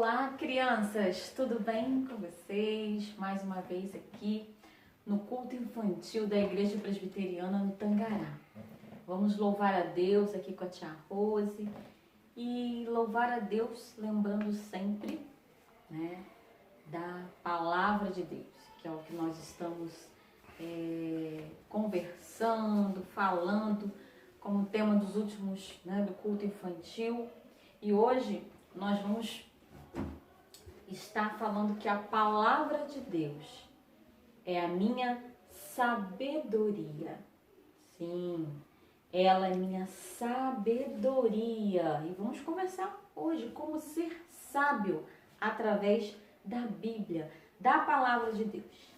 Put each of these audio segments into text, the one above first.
Olá, crianças! Tudo bem com vocês? Mais uma vez aqui no culto infantil da Igreja Presbiteriana no Tangará. Vamos louvar a Deus aqui com a tia Rose e louvar a Deus lembrando sempre, da Palavra de Deus, que é o que nós estamos conversando, falando como tema dos últimos, do culto infantil. E hoje nós vamos estar falando que a Palavra de Deus é a minha sabedoria. Sim, ela é minha sabedoria. E vamos conversar hoje como ser sábio através da Bíblia, da Palavra de Deus.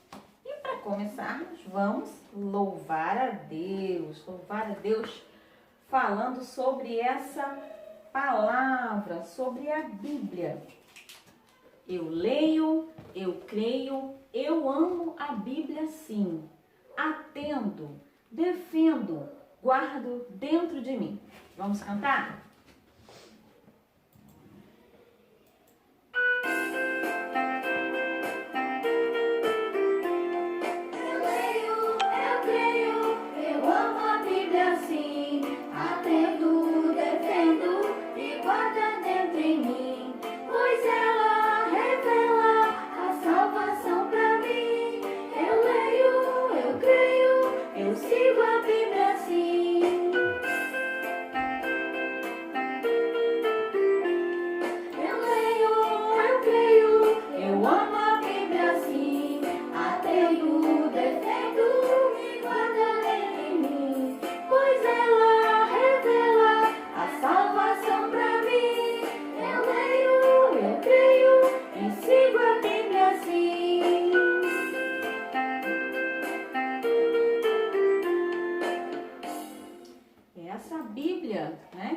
E para começarmos, vamos louvar a Deus falando sobre essa palavra, sobre a Bíblia. Eu leio, eu creio, eu amo a Bíblia sim. Atendo, defendo, guardo dentro de mim. Vamos cantar?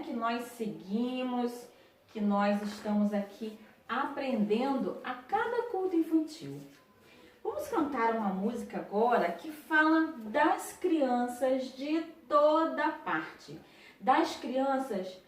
Que nós seguimos, que nós estamos aqui aprendendo a cada culto infantil. Vamos cantar uma música agora que fala das crianças de toda parte. Das crianças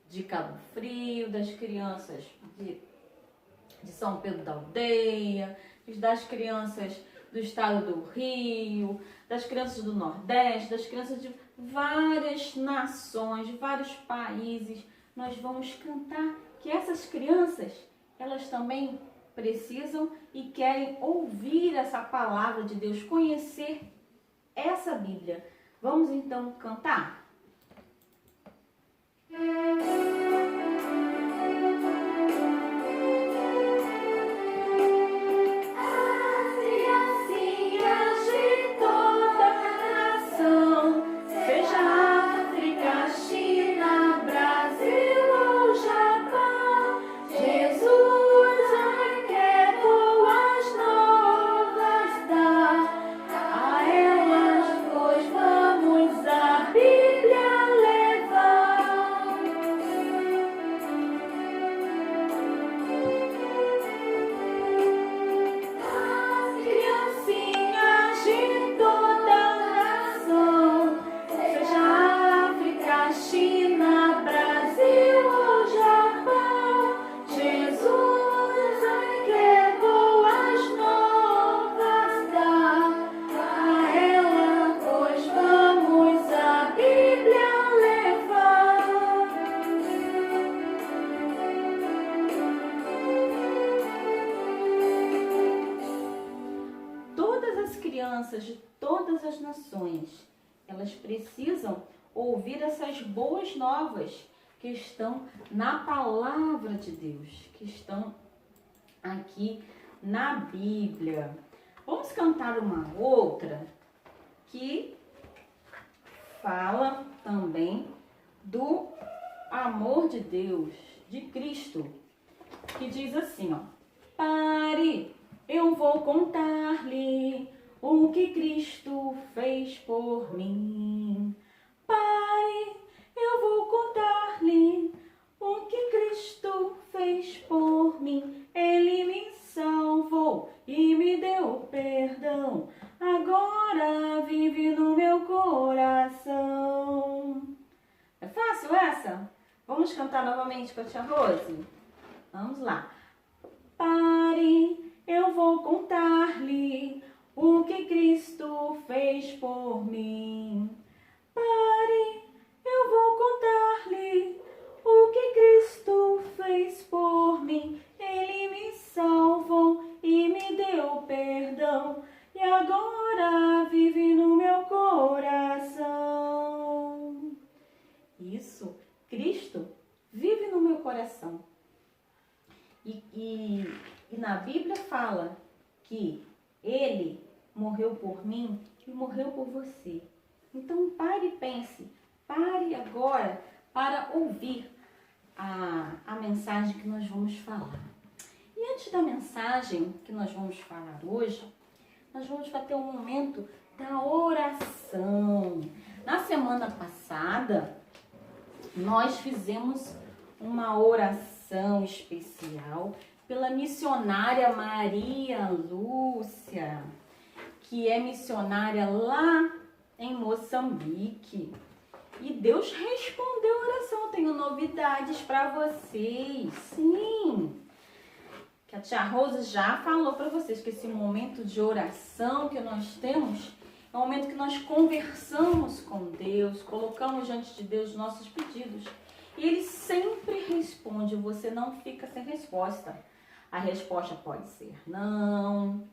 de Cabo Frio, das crianças de São Pedro da Aldeia, das crianças do estado do Rio, das crianças do Nordeste, das crianças de várias nações, vários países. Nós vamos cantar que essas crianças, elas também precisam e querem ouvir essa palavra de Deus, conhecer essa Bíblia. Vamos então cantar? Crianças de todas as nações, elas precisam ouvir essas boas novas que estão na palavra de Deus, que estão aqui na Bíblia. Vamos cantar uma outra que fala também do amor de Deus, de Cristo, que diz assim, pare, eu vou contar-lhe o que Cristo fez por mim. Pai, eu vou contar-lhe o que Cristo fez por mim. Ele me salvou e me deu perdão. Agora vive no meu coração. fácil essa? Vamos cantar novamente com a tia Rose? Vamos lá. Pare, eu vou contar-lhe o que Cristo fez por mim. Pare, eu vou contar-lhe o que Cristo fez por mim. Ele me salvou e me deu perdão, e agora vive no meu coração. Isso, Cristo vive no meu coração. E na Bíblia fala que Ele morreu por mim e morreu por você. Então pare e pense, pare agora para ouvir a mensagem que nós vamos falar. E antes da mensagem que nós vamos falar hoje, nós vamos ter um momento da oração. Na semana passada, nós fizemos uma oração especial pela missionária Maria Lúcia, que é missionária lá em Moçambique. E Deus respondeu a oração. Tenho novidades para vocês. Sim! Que a tia Rosa já falou para vocês que esse momento de oração que nós temos é um momento que nós conversamos com Deus, colocamos diante de Deus nossos pedidos. E Ele sempre responde, você não fica sem resposta. A resposta pode ser não,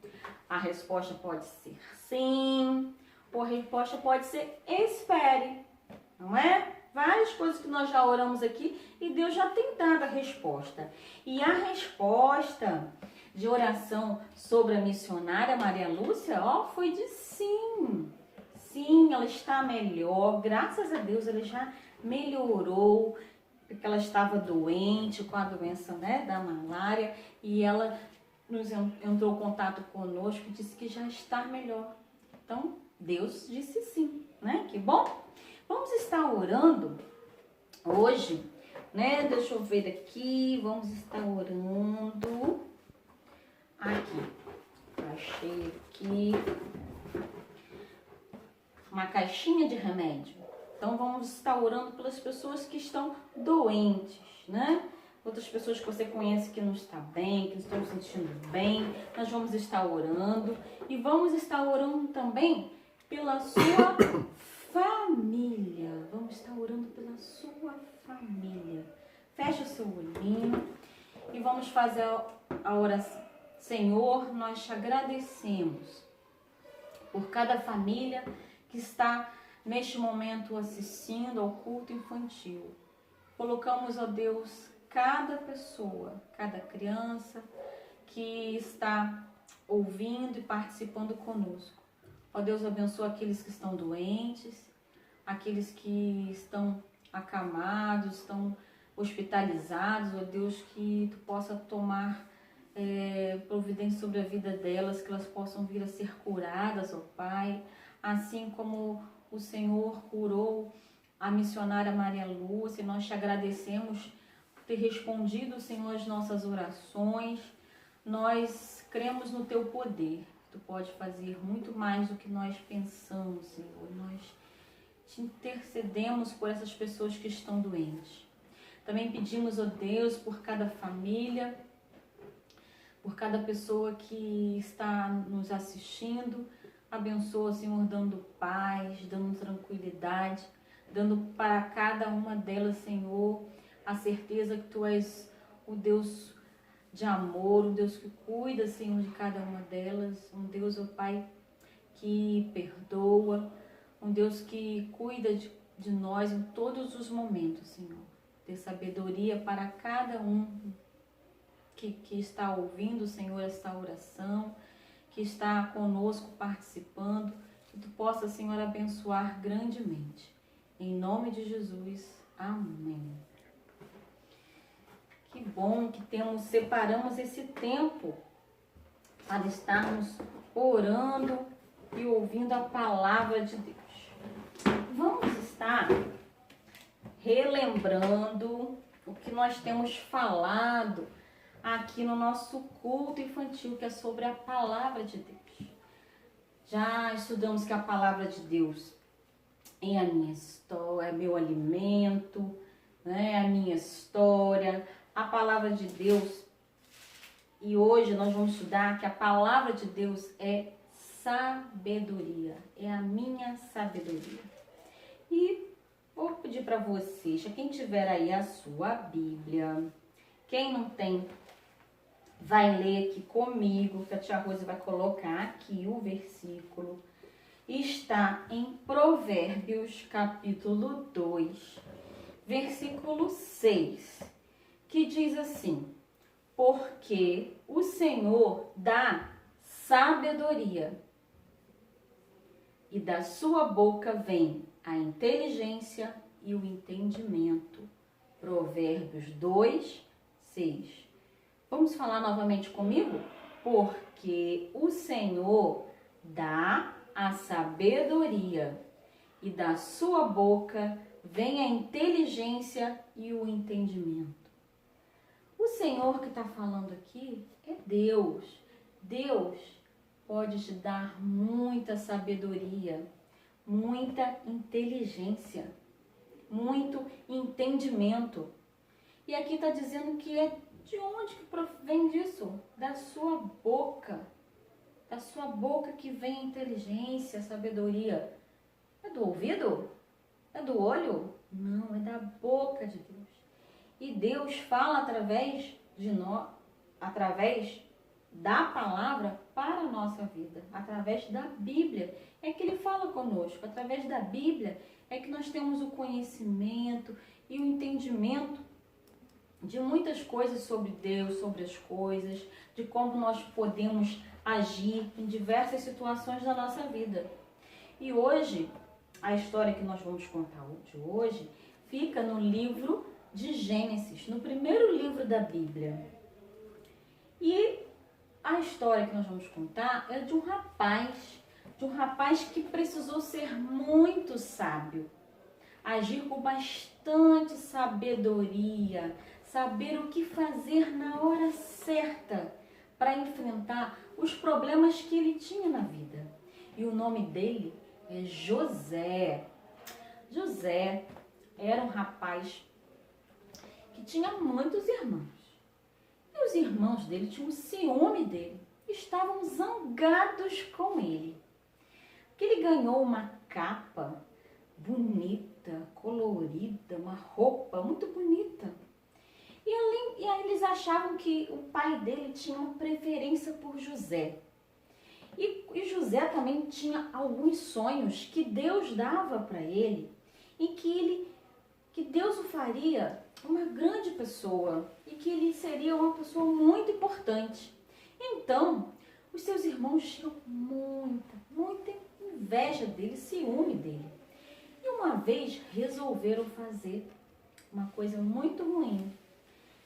a resposta pode ser sim, ou a resposta pode ser espere, não é? Várias coisas que nós já oramos aqui e Deus já tem dado a resposta. E a resposta de oração sobre a missionária Maria Lúcia, foi de sim. Sim, ela está melhor, graças a Deus ela já melhorou, porque ela estava doente com a doença, né, da malária, e ela entrou em contato conosco e disse que já está melhor. Então, Deus disse sim, né? Que bom! Vamos estar orando hoje, né? Deixa eu ver aqui, vamos estar orando aqui. Achei aqui uma caixinha de remédio. Então, vamos estar orando pelas pessoas que estão doentes, né? Outras pessoas que você conhece que não estão bem, que não estão se sentindo bem. Nós vamos estar orando. E vamos estar orando também pela sua família. Vamos estar orando pela sua família. Fecha o seu olhinho e vamos fazer a oração. Senhor, nós te agradecemos por cada família que está neste momento assistindo ao culto infantil. Colocamos, ó Deus, cada pessoa, cada criança que está ouvindo e participando conosco. Ó Deus, abençoa aqueles que estão doentes, aqueles que estão acamados, estão hospitalizados. Ó Deus, que Tu possa tomar providência sobre a vida delas, que elas possam vir a ser curadas, ó Pai. Assim como o Senhor curou a missionária Maria Lúcia, nós te agradecemos por ter respondido, Senhor, as nossas orações. Nós cremos no Teu poder. Tu pode fazer muito mais do que nós pensamos, Senhor. Nós te intercedemos por essas pessoas que estão doentes. Também pedimos, ó Deus, por cada família, por cada pessoa que está nos assistindo. Abençoa, Senhor, dando paz, dando tranquilidade, dando para cada uma delas, Senhor, a certeza que Tu és o Deus de amor, um Deus que cuida, Senhor, de cada uma delas, um Deus, ó Pai, que perdoa, um Deus que cuida de nós em todos os momentos, Senhor. Ter sabedoria para cada um que está ouvindo, Senhor, esta oração, que está conosco participando, que Tu possa, Senhor, abençoar grandemente. Em nome de Jesus, amém. Que bom que separamos esse tempo para estarmos orando e ouvindo a palavra de Deus. Vamos estar relembrando o que nós temos falado aqui no nosso culto infantil, que é sobre a palavra de Deus. Já estudamos que a palavra de Deus é a minha história, é meu alimento, né? É a minha história. A palavra de Deus E hoje nós vamos estudar que a palavra de Deus é sabedoria, é a minha sabedoria. E vou pedir para vocês, quem tiver aí a sua Bíblia, quem não tem, vai ler aqui comigo, que a tia Rose vai colocar aqui o versículo. Está em Provérbios, capítulo 2, versículo 6, que diz assim: porque o Senhor dá sabedoria, e da sua boca vem a inteligência e o entendimento. Provérbios 2, 6. Vamos falar novamente comigo? Porque o Senhor dá a sabedoria, e da sua boca vem a inteligência e o entendimento. O Senhor que está falando aqui é Deus. Deus pode te dar muita sabedoria, muita inteligência, muito entendimento. E aqui está dizendo que é de onde que vem disso? Da sua boca. Da sua boca que vem a inteligência, a sabedoria. É do ouvido? É do olho? Não, é da boca de Deus. E Deus fala através de nós, através da palavra para a nossa vida, através da Bíblia. É que Ele fala conosco. Através da Bíblia é que nós temos o conhecimento e o entendimento de muitas coisas sobre Deus, sobre as coisas, de como nós podemos agir em diversas situações da nossa vida. E hoje, a história que nós vamos contar de hoje fica no livro de Gênesis, no primeiro livro da Bíblia. E a história que nós vamos contar é de um rapaz que precisou ser muito sábio, agir com bastante sabedoria, saber o que fazer na hora certa para enfrentar os problemas que ele tinha na vida. E o nome dele é José. José era um rapaz que tinha muitos irmãos. E os irmãos dele tinham ciúme dele. Estavam zangados com ele. Porque ele ganhou uma capa bonita, colorida, uma roupa muito bonita. E aí eles achavam que o pai dele tinha uma preferência por José. E José também tinha alguns sonhos que Deus dava para ele e que Deus o faria uma grande pessoa e que ele seria uma pessoa muito importante. Então, os seus irmãos tinham muita inveja dele, ciúme dele. E uma vez resolveram fazer uma coisa muito ruim.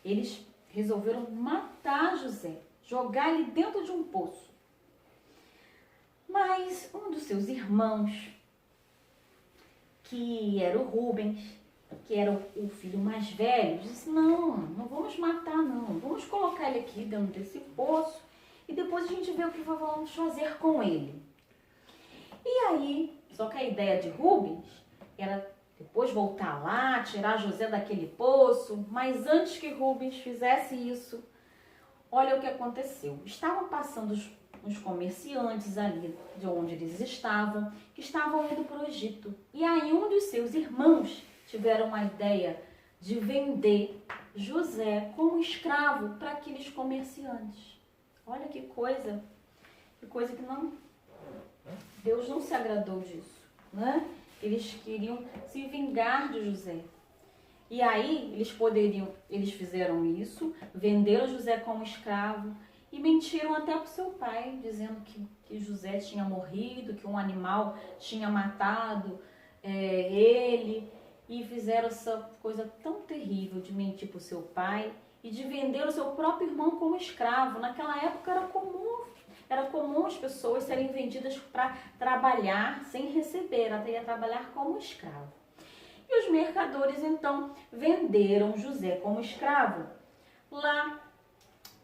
Eles resolveram matar José, jogar ele dentro de um poço. Mas um dos seus irmãos, que era o Rubens, que era o filho mais velho, disse: não vamos matar não, vamos colocar ele aqui dentro desse poço e depois a gente vê o que vamos fazer com ele. E aí, só que a ideia de Rubens era depois voltar lá, tirar José daquele poço, mas antes que Rubens fizesse isso, olha o que aconteceu. Estavam passando os comerciantes ali de onde eles estavam, que estavam indo para o Egito. E aí um dos seus irmãos tiveram a ideia de vender José como escravo para aqueles comerciantes. Olha que coisa que não, Deus não se agradou disso, né? Eles queriam se vingar de José. E aí eles fizeram isso, venderam José como escravo e mentiram até para o seu pai, dizendo que José tinha morrido, que um animal tinha matado ele. E fizeram essa coisa tão terrível de mentir para o seu pai e de vender o seu próprio irmão como escravo. Naquela época era comum as pessoas serem vendidas para trabalhar sem receber, até ia trabalhar como escravo. E os mercadores então venderam José como escravo lá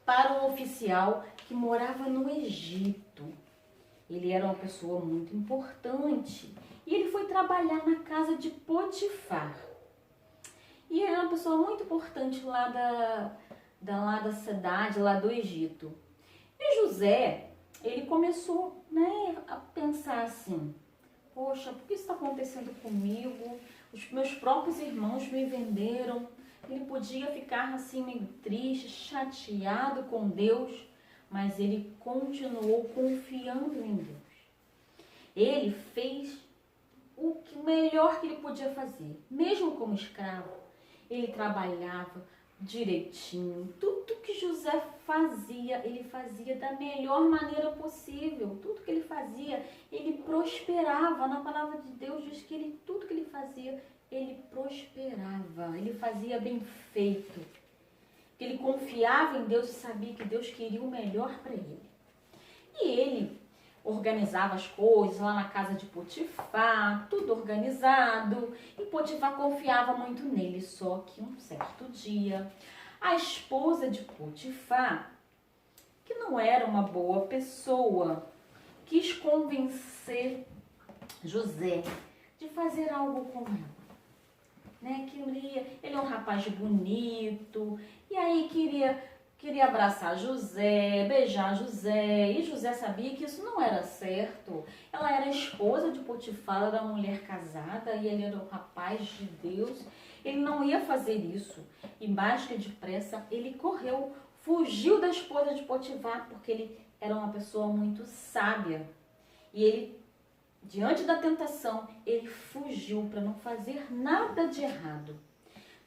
para um oficial que morava no Egito. Ele era uma pessoa muito importante. E ele foi trabalhar na casa de Potifar. E ele era uma pessoa muito importante lá lá da cidade, lá do Egito. E José, ele começou, né, a pensar assim, poxa, por que isso está acontecendo comigo? Os meus próprios irmãos me venderam. Ele podia ficar assim meio triste, chateado com Deus, mas ele continuou confiando em Deus. Ele fez o melhor que ele podia fazer, mesmo como escravo. Ele trabalhava direitinho. Tudo que José fazia, ele fazia da melhor maneira possível. Tudo que ele fazia, ele prosperava. Na palavra de Deus diz que tudo que ele fazia, ele prosperava. Ele fazia bem feito. Ele confiava em Deus e sabia que Deus queria o melhor para ele. E ele organizava as coisas lá na casa de Potifar, tudo organizado, e Potifar confiava muito nele, só que um certo dia, a esposa de Potifar, que não era uma boa pessoa, quis convencer José de fazer algo com ela. Né? Ele é um rapaz bonito, e aí queria abraçar José, beijar José, e José sabia que isso não era certo. Ela era esposa de Potifar, era uma mulher casada, e ele era um rapaz de Deus. Ele não ia fazer isso. E mais que depressa, ele correu, fugiu da esposa de Potifar, porque ele era uma pessoa muito sábia. E ele, diante da tentação, ele fugiu para não fazer nada de errado.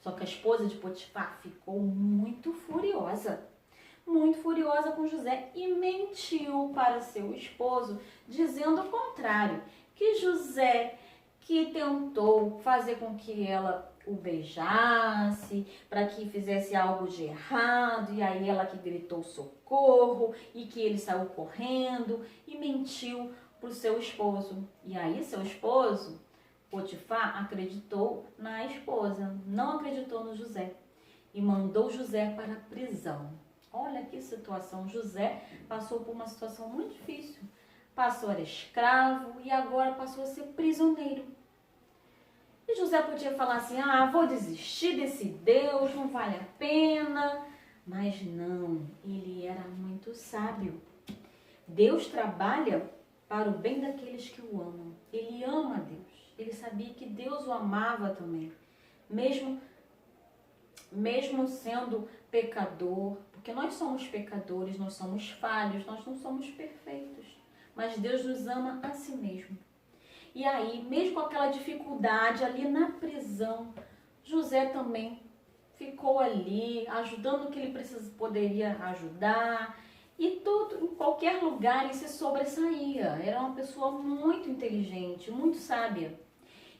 Só que a esposa de Potifar ficou muito furiosa com José e mentiu para seu esposo, dizendo o contrário, que José que tentou fazer com que ela o beijasse, para que fizesse algo de errado, e aí ela que gritou socorro, e que ele saiu correndo e mentiu para o seu esposo. E aí seu esposo, Potifar, acreditou na esposa, não acreditou no José e mandou José para a prisão. Olha que situação, José passou por uma situação muito difícil. Passou a ser escravo e agora passou a ser prisioneiro. E José podia falar assim, vou desistir desse Deus, não vale a pena. Mas não, ele era muito sábio. Deus trabalha para o bem daqueles que o amam. Ele ama a Deus. Ele sabia que Deus o amava também, mesmo sendo pecador, porque nós somos pecadores, nós somos falhos, nós não somos perfeitos, mas Deus nos ama a si mesmo. E aí, mesmo com aquela dificuldade ali na prisão, José também ficou ali, ajudando o que ele poderia ajudar, e tudo, em qualquer lugar ele se sobressaía. Era uma pessoa muito inteligente, muito sábia.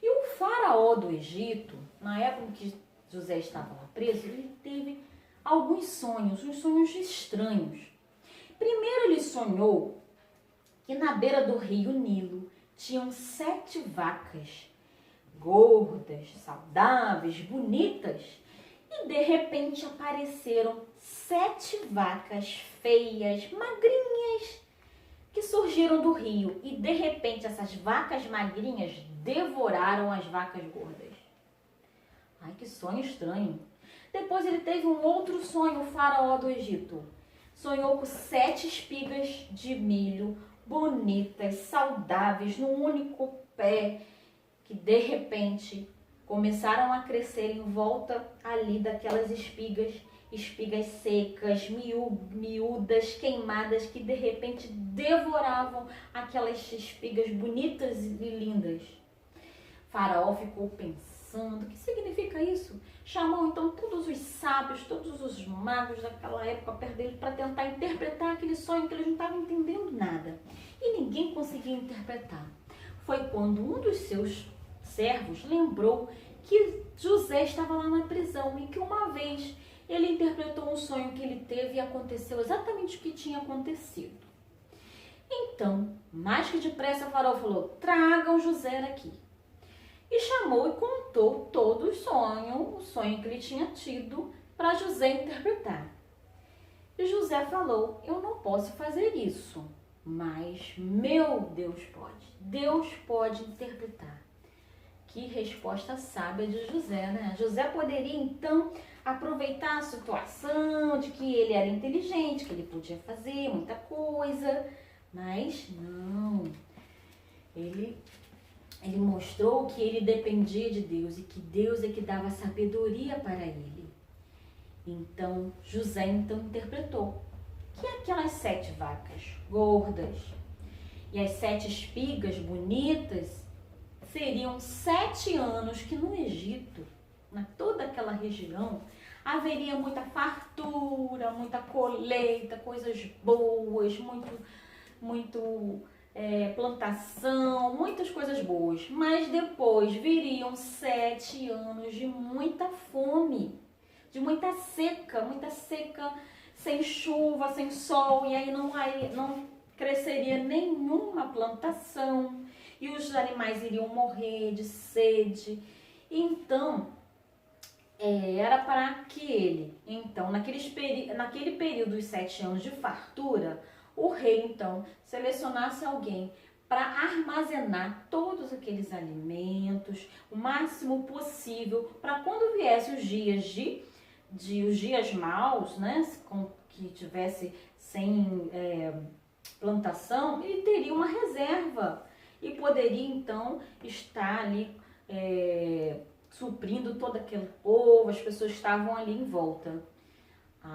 E o faraó do Egito, na época em que José estava lá preso, ele teve alguns sonhos, uns sonhos estranhos. Primeiro ele sonhou que na beira do rio Nilo tinham 7 vacas, gordas, saudáveis, bonitas, e de repente apareceram 7 vacas feias, magrinhas, que surgiram do rio. E de repente essas vacas magrinhas devoraram as vacas gordas. Ai, que sonho estranho. Depois ele teve um outro sonho, o faraó do Egito. Sonhou com 7 espigas de milho, bonitas, saudáveis, num único pé, que de repente começaram a crescer em volta ali daquelas espigas secas, miúdas, queimadas, que de repente devoravam aquelas espigas bonitas e lindas. Faraó ficou pensando, o que significa isso? Chamou então todos os sábios, todos os magos daquela época perto dele para tentar interpretar aquele sonho, que eles não estavam entendendo nada. E ninguém conseguia interpretar. Foi quando um dos seus servos lembrou que José estava lá na prisão e que uma vez ele interpretou um sonho que ele teve e aconteceu exatamente o que tinha acontecido. Então, mais que depressa, o faraó falou, tragam José aqui. E chamou e contou todo o sonho que ele tinha tido para José interpretar. E José falou, eu não posso fazer isso, mas meu Deus pode. Deus pode interpretar. Que resposta sábia de José, né? José poderia então aproveitar a situação de que ele era inteligente, que ele podia fazer muita coisa, mas não. Ele mostrou que ele dependia de Deus e que Deus é que dava sabedoria para ele. Então, José interpretou que aquelas 7 vacas gordas e as 7 espigas bonitas seriam 7 anos que no Egito, na toda aquela região, haveria muita fartura, muita colheita, coisas boas, plantação, muitas coisas boas. Mas depois viriam 7 anos de muita fome, de muita seca, sem chuva, sem sol, e aí não cresceria nenhuma plantação, e os animais iriam morrer de sede. Então, era para que ele, então, naquele período dos 7 anos de fartura, o rei, então, selecionasse alguém para armazenar todos aqueles alimentos, o máximo possível, para quando viesse os dias os dias maus, né, que tivesse sem plantação, ele teria uma reserva e poderia, então, estar ali suprindo todo aquele povo, as pessoas estavam ali em volta.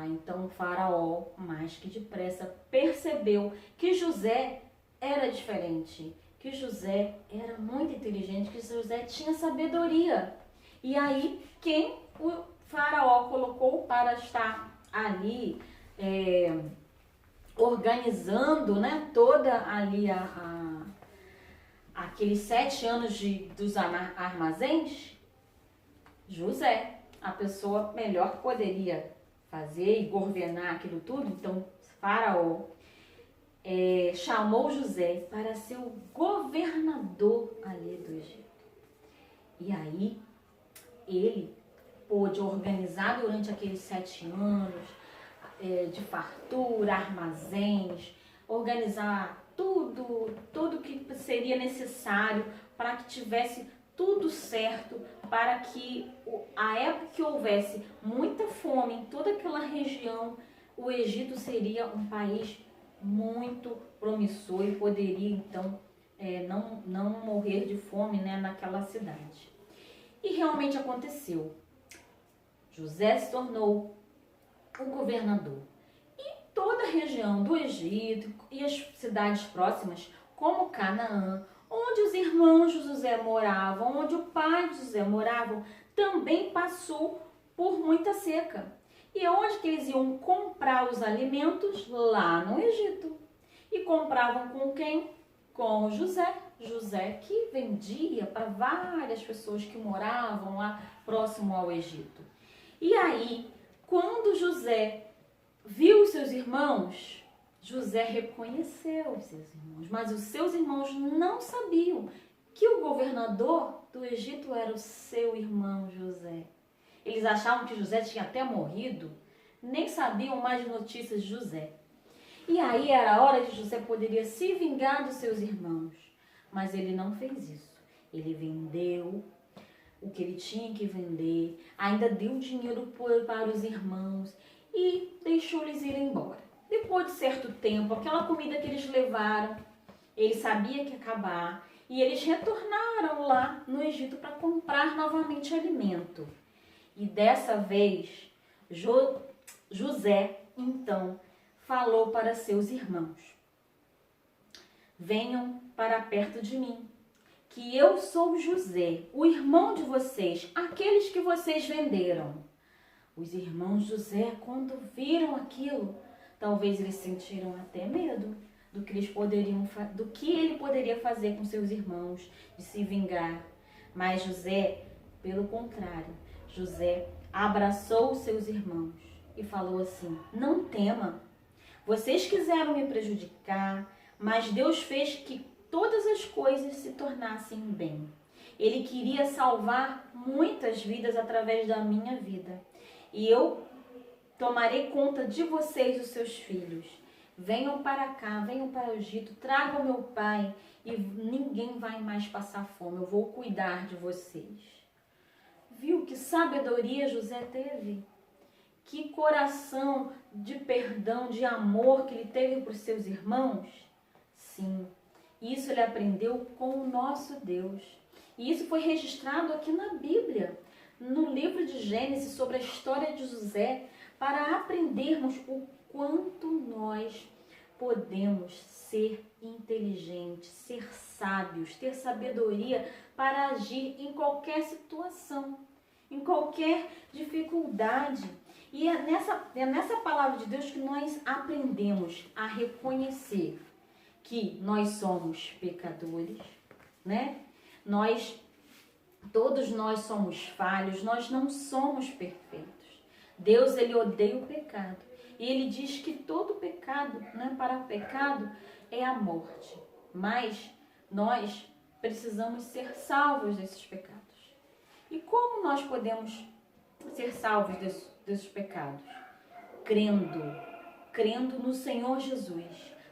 Então o faraó, mais que depressa, percebeu que José era diferente, que José era muito inteligente, que José tinha sabedoria. E aí, quem o faraó colocou para estar ali organizando, né, toda ali aqueles 7 anos dos armazéns? José, a pessoa melhor que poderia fazer e governar aquilo tudo. Então, faraó chamou José para ser o governador ali do Egito. E aí, ele pôde organizar durante aqueles 7 anos de fartura, armazéns, organizar tudo que seria necessário para que tivesse tudo certo, para que a época que houvesse muita fome em toda aquela região, o Egito seria um país muito promissor e poderia então não morrer de fome, né, naquela cidade. E realmente aconteceu. José se tornou o governador. E toda a região do Egito e as cidades próximas, como Canaã, onde os irmãos de José moravam, onde o pai de José morava, também passou por muita seca. E onde que eles iam comprar os alimentos? Lá no Egito. E compravam com quem? Com José. José que vendia para várias pessoas que moravam lá próximo ao Egito. E aí, quando José viu os seus irmãos, José reconheceu os seus irmãos, mas os seus irmãos não sabiam que o governador do Egito era o seu irmão José. Eles achavam que José tinha até morrido, nem sabiam mais de notícias de José. E aí era a hora de José poderia se vingar dos seus irmãos, mas ele não fez isso. Ele vendeu o que ele tinha que vender, ainda deu dinheiro para os irmãos e deixou-lhes ir embora. Depois de certo tempo, aquela comida que eles levaram, ele sabia que ia acabar, e eles retornaram lá no Egito para comprar novamente alimento. E dessa vez, José, então, falou para seus irmãos: venham para perto de mim, que eu sou José, o irmão de vocês, aqueles que vocês venderam. Os irmãos de José, quando viram aquilo, talvez eles sentiram até medo do que ele poderia fazer com seus irmãos, de se vingar. Mas José, pelo contrário, José abraçou os seus irmãos e falou assim: não tema, vocês quiseram me prejudicar, mas Deus fez que todas as coisas se tornassem bem. Ele queria salvar muitas vidas através da minha vida. E eu tomarei conta de vocês, os seus filhos. venham para cá, venham para o Egito, tragam meu pai e ninguém vai mais passar fome, eu vou cuidar de vocês. Viu que sabedoria José teve? Que coração de perdão, de amor que ele teve para os seus irmãos? Sim, isso ele aprendeu com o nosso Deus. E isso foi registrado aqui na Bíblia, no livro de Gênesis, sobre a história de José, para aprendermos o quanto nós podemos ser inteligentes, ser sábios, ter sabedoria para agir em qualquer situação, em qualquer dificuldade. E é nessa palavra de Deus que nós aprendemos a reconhecer que nós somos pecadores, né? Todos nós somos falhos, nós não somos perfeitos. Deus, ele odeia o pecado. E ele diz que todo pecado, né, para o pecado, é a morte. Mas nós precisamos ser salvos desses pecados. E como nós podemos ser salvos desses pecados? Crendo no Senhor Jesus.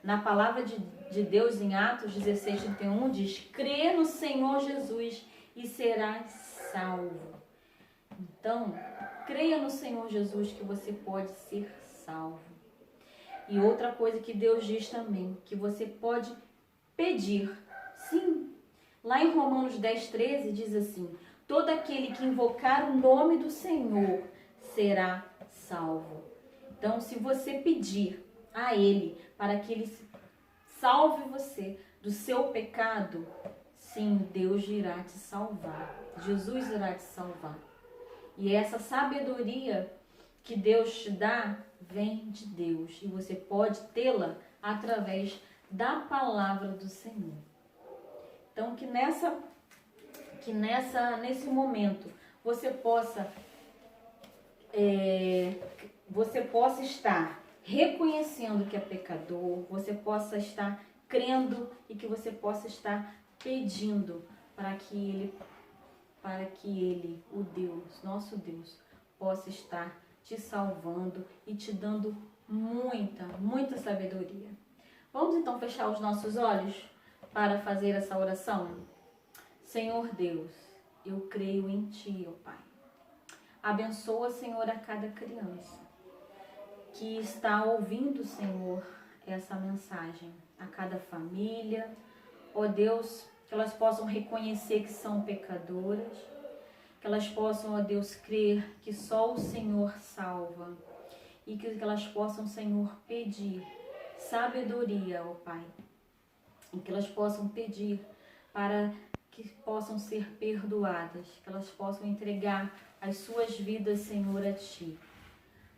Na palavra de Deus, em Atos 16:31, diz: crê no Senhor Jesus e serás salvo. Então, creia no Senhor Jesus que você pode ser salvo. E outra coisa que Deus diz também, que você pode pedir. Sim, lá em Romanos 10:13 diz assim: todo aquele que invocar o nome do Senhor será salvo. Então, se você pedir a Ele para que Ele salve você do seu pecado, sim, Deus irá te salvar. Jesus irá te salvar. E essa sabedoria que Deus te dá vem de Deus. E você pode tê-la através da palavra do Senhor. Então, nesse momento você possa estar reconhecendo que é pecador, você possa estar crendo e que você possa estar pedindo para que ele, o Deus, nosso Deus, possa estar te salvando e te dando muita sabedoria. Vamos então fechar os nossos olhos para fazer essa oração? Senhor Deus, eu creio em Ti, ó Pai. Abençoa, Senhor, a cada criança que está ouvindo, Senhor, essa mensagem. A cada família, ó Deus, que elas possam reconhecer que são pecadoras, que elas possam, ó Deus, crer que só o Senhor salva e que elas possam, Senhor, pedir sabedoria, ó Pai, e que elas possam pedir para que possam ser perdoadas, que elas possam entregar as suas vidas, Senhor, a Ti.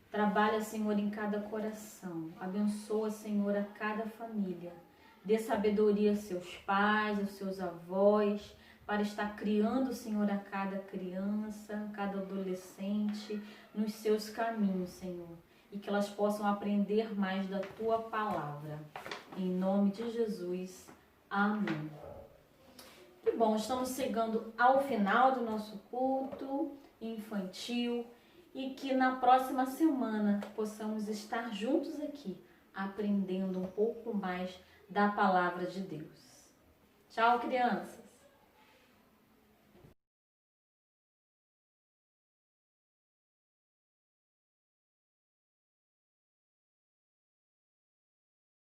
Trabalha, Senhor, em cada coração. Abençoa, Senhor, a cada família. Dê sabedoria aos seus pais, aos seus avós, para estar criando, Senhor, a cada criança, a cada adolescente, nos seus caminhos, Senhor. E que elas possam aprender mais da Tua palavra. Em nome de Jesus. Amém. Que bom, estamos chegando ao final do nosso culto infantil e que na próxima semana possamos estar juntos aqui, aprendendo um pouco mais da palavra de Deus. Tchau, crianças!